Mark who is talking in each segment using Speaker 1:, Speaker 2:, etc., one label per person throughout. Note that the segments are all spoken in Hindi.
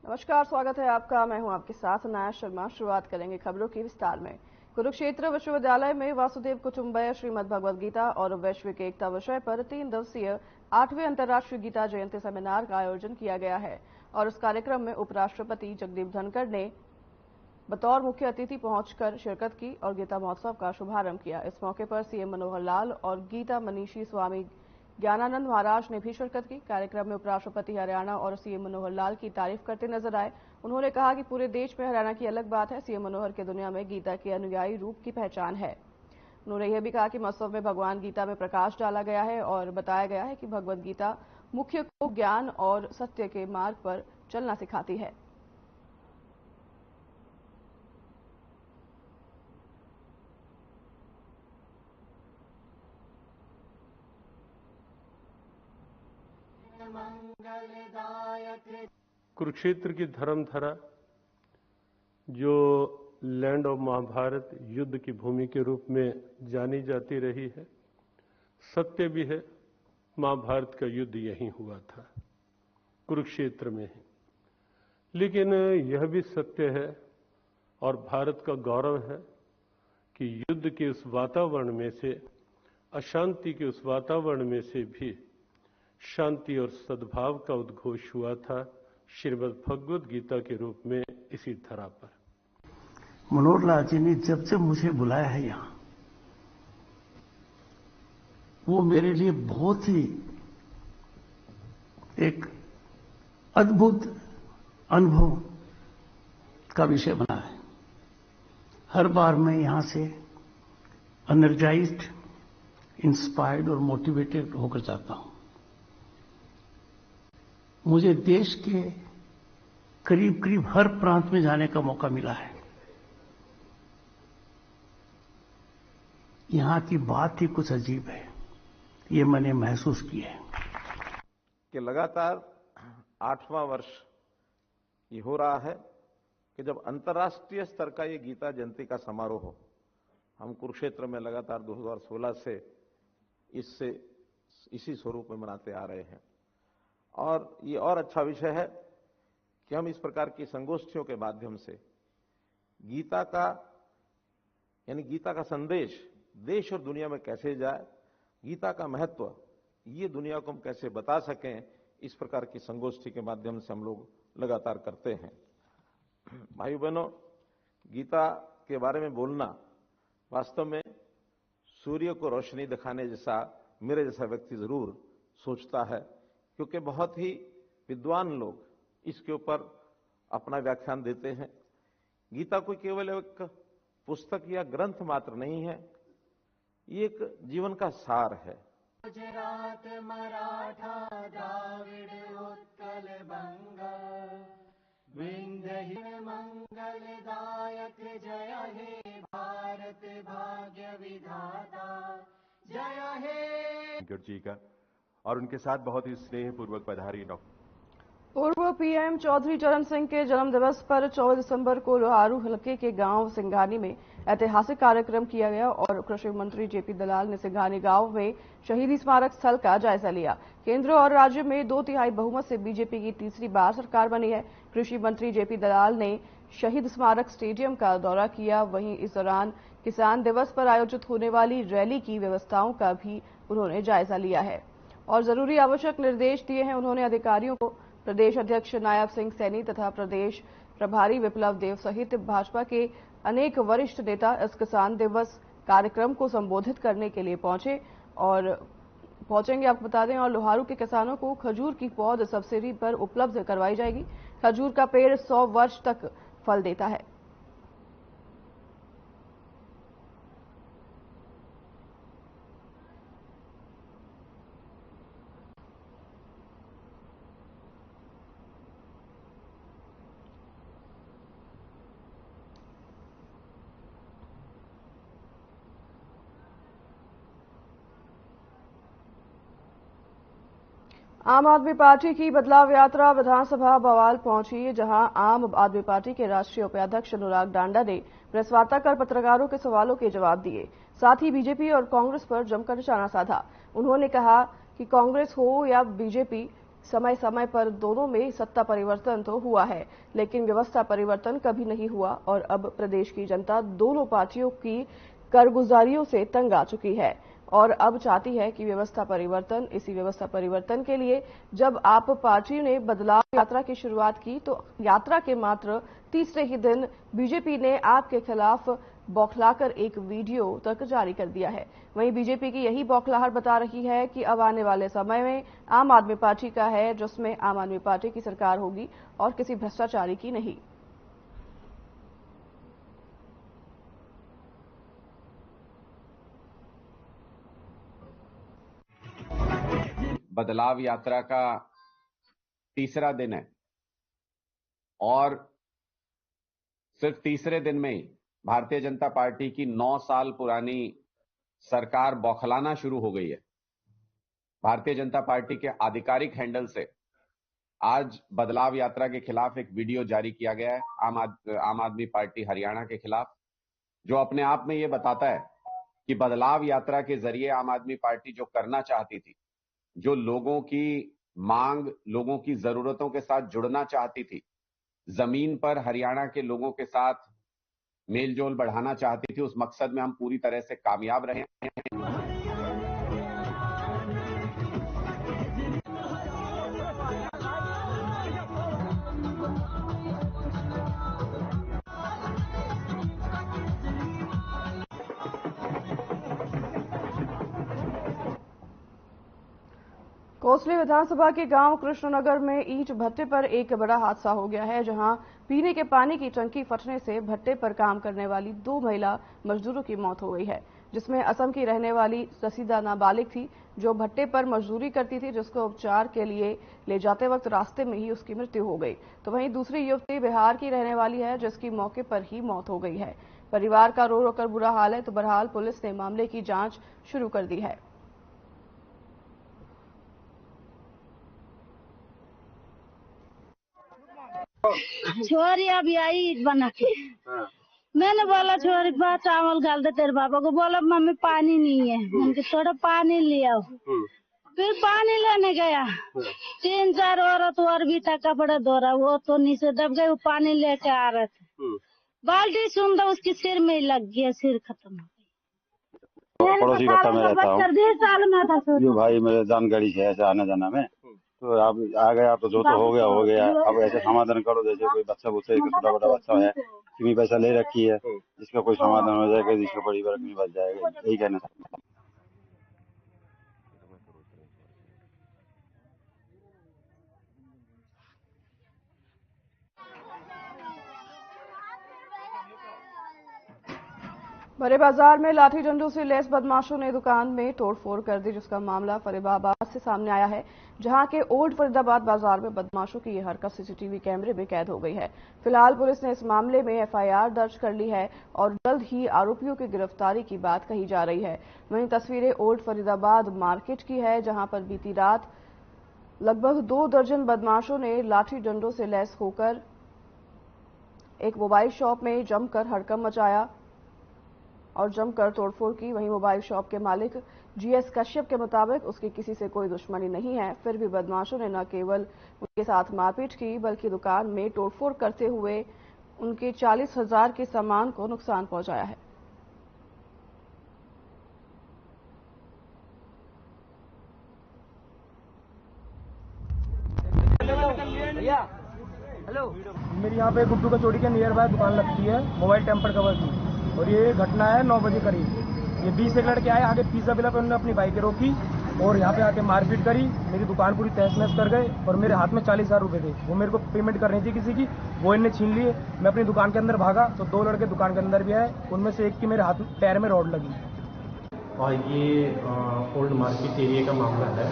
Speaker 1: नमस्कार, स्वागत है आपका। मैं हूं आपके साथ नाया शर्मा। शुरुआत करेंगे खबरों की विस्तार में। कुरुक्षेत्र विश्वविद्यालय में वासुदेव कुटुंबय श्रीमद् भगवद गीता और वैश्विक एकता विषय पर 3 दिवसीय 8वें अंतर्राष्ट्रीय गीता जयंती सेमिनार का आयोजन किया गया है और इस कार्यक्रम में उपराष्ट्रपति जगदीप धनखड़ ने बतौर मुख्य अतिथि पहुंचकर शिरकत की और गीता महोत्सव का शुभारंभ किया। इस मौके पर सीएम मनोहर लाल और गीता मनीषी स्वामी ज्ञानानंद महाराज ने भी शिरकत की। कार्यक्रम में उपराष्ट्रपति हरियाणा और सीएम मनोहर लाल की तारीफ करते नजर आए। उन्होंने कहा कि पूरे देश में हरियाणा की अलग बात है। सीएम मनोहर के दुनिया में गीता के अनुयायी रूप की पहचान है। उन्होंने यह भी कहा कि महोत्सव में भगवान गीता में प्रकाश डाला गया है और बताया गया है कि भगवद गीता मुख्य को ज्ञान और सत्य के मार्ग पर चलना सिखाती है।
Speaker 2: कुरुक्षेत्र की धर्मधरा जो लैंड ऑफ महाभारत युद्ध की भूमि के रूप में जानी जाती रही है, सत्य भी है। महाभारत का युद्ध यहीं हुआ था, कुरुक्षेत्र में ही। लेकिन यह भी सत्य है और भारत का गौरव है कि युद्ध के उस वातावरण में से, अशांति के उस वातावरण में से भी शांति और सद्भाव का उद्घोष हुआ था श्रीमद् भगवद गीता के रूप में इसी धरा पर।
Speaker 3: मनोहर लाल जी ने जब से मुझे बुलाया है यहां, वो मेरे लिए बहुत ही एक अद्भुत अनुभव का विषय बना है। हर बार मैं यहां से एनर्जाइज्ड, इंस्पायर्ड और मोटिवेटेड होकर जाता हूं। मुझे देश के करीब करीब हर प्रांत में जाने का मौका मिला है। यहां की बात ही कुछ अजीब है, ये मैंने महसूस किया है
Speaker 4: कि लगातार 8वां वर्ष ये हो रहा है कि जब अंतर्राष्ट्रीय स्तर का ये गीता जयंती का समारोह हो। हम कुरुक्षेत्र में लगातार 2016 से इसी स्वरूप में मनाते आ रहे हैं और ये और अच्छा विषय है कि हम इस प्रकार की संगोष्ठियों के माध्यम से गीता का यानी गीता का संदेश देश और दुनिया में कैसे जाए, गीता का महत्व ये दुनिया को हम कैसे बता सकें, इस प्रकार की संगोष्ठी के माध्यम से हम लोग लगातार करते हैं। भाई बहनों, गीता के बारे में बोलना वास्तव में सूर्य को रोशनी दिखाने जैसा मेरे जैसा व्यक्ति जरूर सोचता है, क्योंकि बहुत ही विद्वान लोग इसके ऊपर अपना व्याख्यान देते हैं। गीता कोई केवल एक पुस्तक या ग्रंथ मात्र नहीं है, ये एक जीवन का सार है।
Speaker 5: गुजरात, मराठा, द्राविड़, उत्कल, बंग, विंध्य, मंगलदायक, जय हे भारत भाग्य विधाता, जय हे
Speaker 6: जी का और उनके साथ बहुत ही स्नेहपूर्वक पधारी डॉक्टर।
Speaker 1: पूर्व पीएम चौधरी चरण सिंह के जन्म दिवस पर 24 दिसंबर को लोहारू हलके के गांव सिंघानी में ऐतिहासिक कार्यक्रम किया गया और कृषि मंत्री जेपी दलाल ने सिंघानी गांव में शहीदी स्मारक स्थल का जायजा लिया। केंद्र और राज्य में 2/3 बहुमत से बीजेपी की तीसरी बार सरकार बनी है। कृषि मंत्री जेपी दलाल ने शहीद स्मारक स्टेडियम का दौरा किया। वहीं इस दौरान किसान दिवस पर आयोजित होने वाली रैली की व्यवस्थाओं का भी उन्होंने जायजा लिया है और जरूरी आवश्यक निर्देश दिए हैं। उन्होंने अधिकारियों को प्रदेश अध्यक्ष नायब सिंह सैनी तथा प्रदेश प्रभारी विप्लव देव सहित भाजपा के अनेक वरिष्ठ नेता इस किसान दिवस कार्यक्रम को संबोधित करने के लिए पहुंचेंगे। आपको बता दें, और लोहारू के किसानों को खजूर की पौध सब्सिडी पर उपलब्ध करवाई जाएगी। खजूर का पेड़ 100 वर्ष तक फल देता है। आम आदमी पार्टी की बदलाव यात्रा विधानसभा बवाल पहुंची, जहां आम आदमी पार्टी के राष्ट्रीय उपाध्यक्ष अनुराग डांडा ने प्रेस वार्ता कर पत्रकारों के सवालों के जवाब दिए। साथ ही बीजेपी और कांग्रेस पर जमकर निशाना साधा। उन्होंने कहा कि कांग्रेस हो या बीजेपी, समय समय पर दोनों में सत्ता परिवर्तन तो हुआ है, लेकिन व्यवस्था परिवर्तन कभी नहीं हुआ और अब प्रदेश की जनता दोनों पार्टियों की कारगुजारियों से तंग आ चुकी है और अब चाहती है कि व्यवस्था परिवर्तन। इसी व्यवस्था परिवर्तन के लिए जब आप पार्टी ने बदलाव यात्रा की शुरुआत की तो यात्रा के मात्र तीसरे ही दिन बीजेपी ने आपके खिलाफ बौखलाकर एक वीडियो तक जारी कर दिया है। वहीं बीजेपी की यही बौखलाहट बता रही है कि अब आने वाले समय में आम आदमी पार्टी का है, जिसमें आम आदमी पार्टी की सरकार होगी और किसी भ्रष्टाचारी की नहीं।
Speaker 7: बदलाव यात्रा का तीसरा दिन है और सिर्फ तीसरे दिन में ही भारतीय जनता पार्टी की 9 साल पुरानी सरकार बौखलाना शुरू हो गई है। भारतीय जनता पार्टी के आधिकारिक हैंडल से आज बदलाव यात्रा के खिलाफ एक वीडियो जारी किया गया है आम आदमी पार्टी हरियाणा के खिलाफ, जो अपने आप में ये बताता है कि बदलाव यात्रा के जरिए आम आदमी पार्टी जो करना चाहती थी, जो लोगों की मांग, लोगों की जरूरतों के साथ जुड़ना चाहती थी, जमीन पर हरियाणा के लोगों के साथ मेलजोल बढ़ाना चाहती थी, उस मकसद में हम पूरी तरह से कामयाब रहे हैं।
Speaker 1: कोसली विधानसभा के गांव कृष्णनगर में ईंट भट्टे पर एक बड़ा हादसा हो गया है, जहां पीने के पानी की टंकी फटने से भट्टे पर काम करने वाली 2 महिला मजदूरों की मौत हो गई है, जिसमें असम की रहने वाली रसीदा नाबालिग थी, जो भट्टे पर मजदूरी करती थी, जिसको उपचार के लिए ले जाते वक्त रास्ते में ही उसकी मृत्यु हो गई। तो वहीं दूसरी युवती बिहार की रहने वाली है, जिसकी मौके पर ही मौत हो गई है। परिवार का रो रो कर बुरा हाल है, तो बहरहाल पुलिस ने मामले की जांच शुरू कर दी है।
Speaker 8: छोरी अभी आई बना के। मैंने बोला छोरी बात चावल डाल दे तेरे पापा को। बोला मम्मी पानी नहीं है। मैंने थोड़ा पानी ले आओ। फिर पानी लेने गया, 3-4 औरत और भी था कपड़े धो रहा, वो तो नीचे दब गए, वो पानी लेके आ रहे थे। बाल्टी सुन उसके सिर में लग गया, सिर खत्म हो गया।
Speaker 9: पड़ोसी पट्टा में रहता हूँ।
Speaker 8: 20 साल में था।
Speaker 9: जो भाई मेरे जानकारी है ऐसे आने जाना में, तो आप आ गया तो जो तो हो गया। अब ऐसे समाधान करो, जैसे कोई बच्चा बुच्चा छोटा बड़ा बच्चा है, कितनी पैसा ले रखी है, इसका कोई समाधान हो जाएगा, जिसका बड़ी वर्ग नहीं बच जाएगा, यही कहना चाहता हूँ।
Speaker 1: बड़े बाजार में लाठी डंडों से लैस बदमाशों ने दुकान में तोड़फोड़ कर दी, जिसका मामला फरीदाबाद से सामने आया है, जहां के ओल्ड फरीदाबाद बाजार में बदमाशों की यह हरकत सीसीटीवी कैमरे में कैद हो गई है। फिलहाल पुलिस ने इस मामले में एफआईआर दर्ज कर ली है और जल्द ही आरोपियों की गिरफ्तारी की बात कही जा रही है। वहीं तस्वीरें ओल्ड फरीदाबाद मार्केट की है, जहां पर बीती रात लगभग 2 दर्जन बदमाशों ने लाठी डंडों से लैस होकर एक मोबाइल शॉप में जमकर हड़कंप मचाया और जमकर तोड़फोड़ की। वहीं मोबाइल शॉप के मालिक जीएस कश्यप के मुताबिक उसकी किसी से कोई दुश्मनी नहीं है, फिर भी बदमाशों ने न केवल उनके साथ मारपीट की, बल्कि दुकान में तोड़फोड़ करते हुए उनके 40,000 के सामान को नुकसान पहुंचाया है।
Speaker 10: हेलो, मेरी यहाँ पे गुड्डू कचौड़ी के नियर बाय दुकान लगती है मोबाइल टेम्पर कवर की, और ये घटना है 9 बजे करीब। ये 20 एक लड़के आए आगे पिज्जा बिला पे, उन्होंने अपनी बाइक रोकी और यहाँ पे आके मारपीट करी, मेरी दुकान पूरी तहस नहस कर गए और मेरे हाथ में 40,000 रुपए थे, वो मेरे को पेमेंट करनी थी किसी की, वो इन्हें छीन लिए। मैं अपनी दुकान के अंदर भागा तो 2 लड़के दुकान के अंदर भी आए, उनमें से एक की मेरे हाथ पैर में रॉड लगी।
Speaker 11: और ये ओल्ड मार्केट एरिया का मामला है,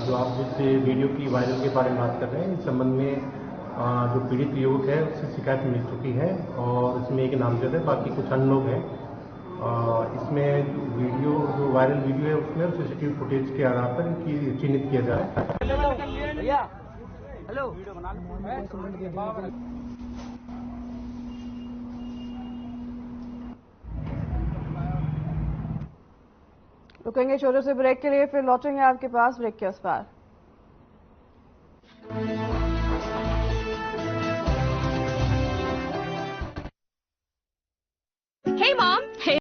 Speaker 11: जो आप जिस वीडियो की वायरल के बारे में बात कर रहे हैं, इस संबंध में जो पीड़ित युवक है उससे शिकायत मिल चुकी है और इसमें एक नामजद है, बाकी कुछ अन्य लोग हैं। इसमें वीडियो जो वायरल वीडियो है उसमें सीसीटीवी फुटेज के आधार पर इनकी चिन्हित किया जाए।
Speaker 10: हेलो,
Speaker 1: रुकेंगे छोटे से ब्रेक के लिए, फिर लौटेंगे आपके पास ब्रेक के उस पार।
Speaker 12: Hey, Mom. Hey.